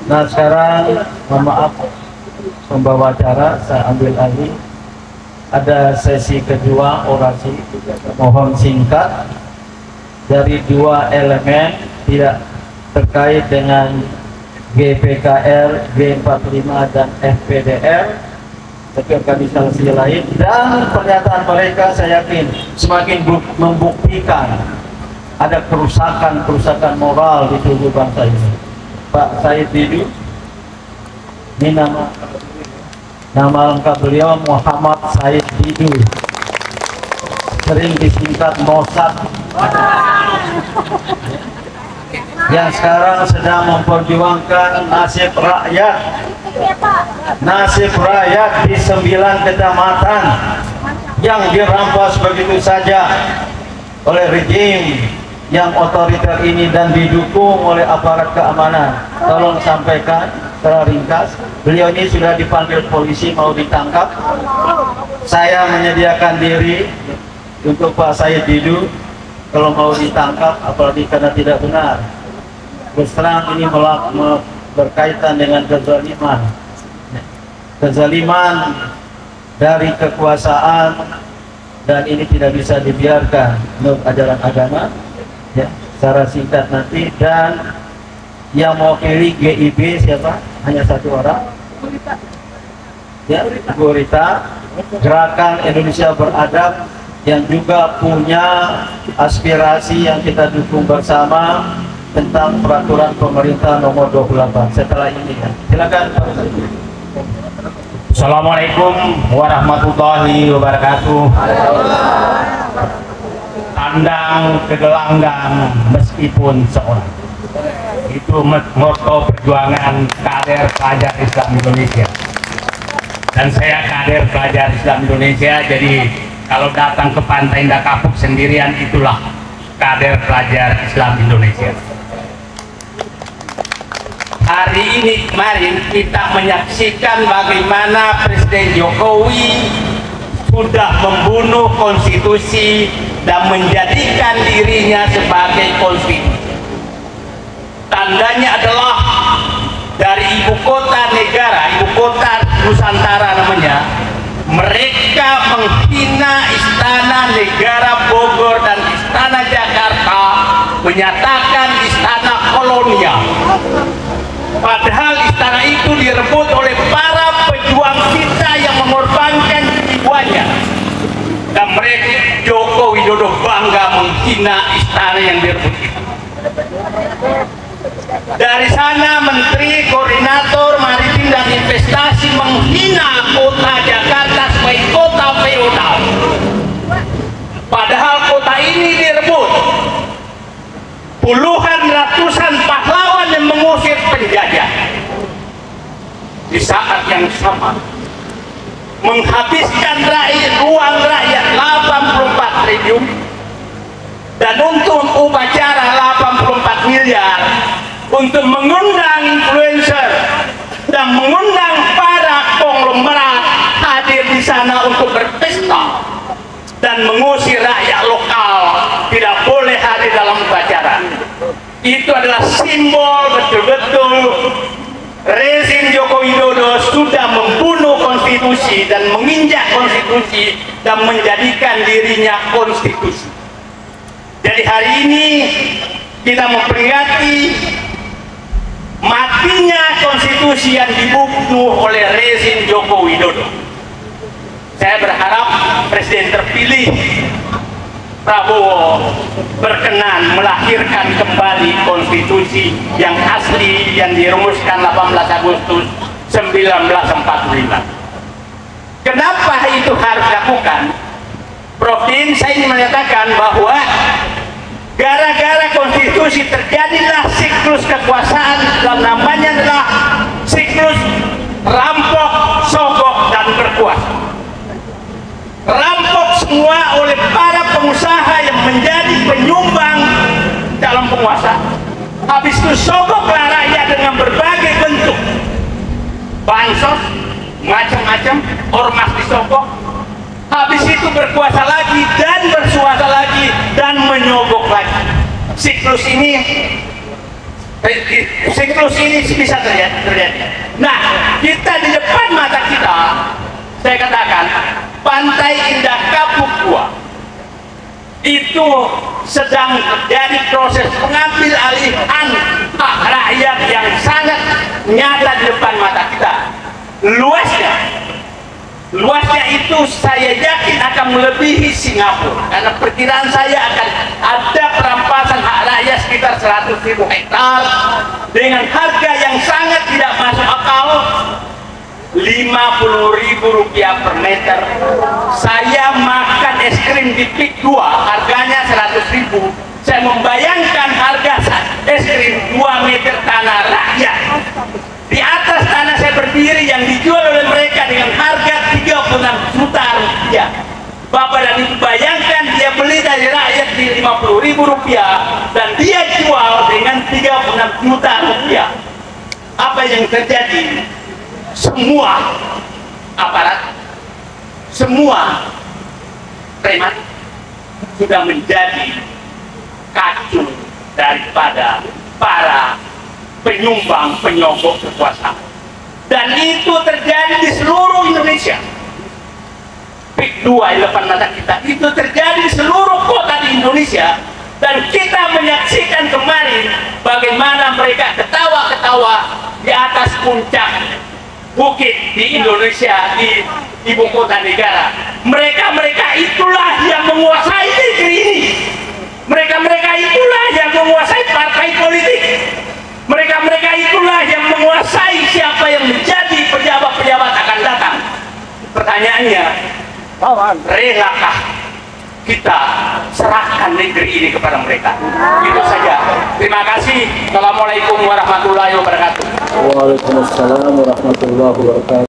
Nah sekarang, mohon maaf, pembawa acara saya ambil alih. Ada sesi kedua orasi, mohon singkat dari dua elemen tidak terkait dengan GPKR, G45 dan FPDR, tapi organisasi lain, dan pernyataan mereka saya yakin semakin membuktikan ada kerusakan moral di tubuh bangsa ini. Pak Said Didu, ini nama lengkap beliau Muhammad Said Didu, sering disingkat Mossad, yang sekarang sedang memperjuangkan nasib rakyat di 9 kecamatan yang dirampas begitu saja oleh rejim yang otoriter ini dan didukung oleh aparat keamanan. Tolong sampaikan secara ringkas, beliau ini sudah dipanggil polisi mau ditangkap. Saya menyediakan diri untuk Pak Said Didu kalau mau ditangkap, apalagi karena tidak benar. Terus terang ini berkaitan dengan kezaliman dari kekuasaan, dan ini tidak bisa dibiarkan menurut ajaran agama. Ya, secara singkat nanti. Dan yang mewakili GIB siapa? Hanya satu orang. Ya, Bu Rita, Gerakan Indonesia Beradab, yang juga punya aspirasi yang kita dukung bersama tentang peraturan pemerintah nomor 28. Setelah ini ya, silakan. Assalamualaikum warahmatullahi wabarakatuh. Tandang ke gelanggang meskipun seorang, itu moto perjuangan kader pelajar Islam Indonesia. Dan saya kader pelajar Islam Indonesia, jadi kalau datang ke Pantai Indah Kapuk sendirian, itulah kader pelajar Islam Indonesia. Hari ini kemarin kita menyaksikan bagaimana Presiden Jokowi sudah membunuh konstitusi dan menjadikan dirinya sebagai konstitusi. Tandanya adalah dari ibu kota negara, ibu kota Nusantara namanya, mereka menghina istana negara Bogor dan istana Jakarta, menyatakan istana kolonial. Padahal istana itu direbut oleh para pejuang kita yang mengorbankan jiwanya. Dan mereka, Joko Widodo, bangga menghina istana yang direbut itu. Dari sana Menteri Koordinator Maritim dan Investasi menghina kota Jakarta sebagai kota feodal. Padahal kota ini direbut. Puluhan ratusan pahlawan yang mengusir penjajah. Di saat yang sama menghabiskan uang rakyat 84 triliun, dan untuk upacara 84 miliar untuk mengundang influencer dan mengundang para konglomerat hadir di sana untuk berpesta dan mengusir rakyat lokal tidak boleh hadir dalam upacara. Itu adalah simbol betul-betul rezim Joko Widodo sudah membunuh konstitusi dan menginjak konstitusi dan menjadikan dirinya konstitusi. Jadi hari ini kita memperingati matinya konstitusi yang dibunuh oleh rezim Joko Widodo. Saya berharap Presiden terpilih Prabowo berkenan melahirkan kembali konstitusi yang asli yang dirumuskan 18 Agustus 1945. Kenapa itu harus dilakukan? Prof. Din, saya ingin menyatakan bahwa gara-gara konstitusi terjadilah siklus kekuasaan, dan namanya adalah siklus rampok, sogok, dan berkuasa. Rampok semua oleh para pengusaha yang menjadi penyumbang dalam penguasa. Habis itu sogoklah rakyat dengan berbagai bentuk bansos, macam-macam, ormas disogok. Habis itu berkuasa lagi dan bersuasa lagi dan menyogok lagi. Siklus ini Siklus ini bisa terjadi. Nah, kita di depan mata kita, saya katakan, Pantai Indah Kapuk II itu sedang terjadi proses pengambil alihan hak rakyat yang sangat nyata di depan mata kita. Luasnya itu saya yakin akan melebihi Singapura, karena perkiraan saya akan ada perampasan hak rakyat sekitar 100.000 hektar dengan harga yang sangat tidak masuk akal, Rp50.000 per meter. Saya makan es krim di Pik 2 harganya 100.000. Saya membayangkan harga es krim 2 meter tanah rakyat. Di atas tanah saya berdiri yang dijual oleh mereka dengan harga 36 juta rupiah. Bapak dan Ibu bayangkan, dia beli dari rakyat di Rp50.000 dan dia jual dengan 36 juta rupiah. Apa yang terjadi? Semua aparat, semua preman sudah menjadi kacung daripada para penyumbang penyogok kekuasaan, dan itu terjadi di seluruh Indonesia. Pik 2 di depan mata kita itu terjadi di seluruh kota di Indonesia, dan kita menyaksikan kemarin bagaimana mereka ketawa-ketawa di atas puncak bukit di Indonesia, di ibu kota negara. Mereka itulah yang menguasai negeri ini. Mereka itulah yang menguasai partai politik. Mereka itulah yang menguasai siapa yang menjadi pejabat-pejabat akan datang. Pertanyaannya, relakah kita serahkan negeri ini kepada mereka? Itu saja. Terima kasih. Assalamualaikum warahmatullahi wabarakatuh. Waalaikumsalam warahmatullahi wabarakatuh.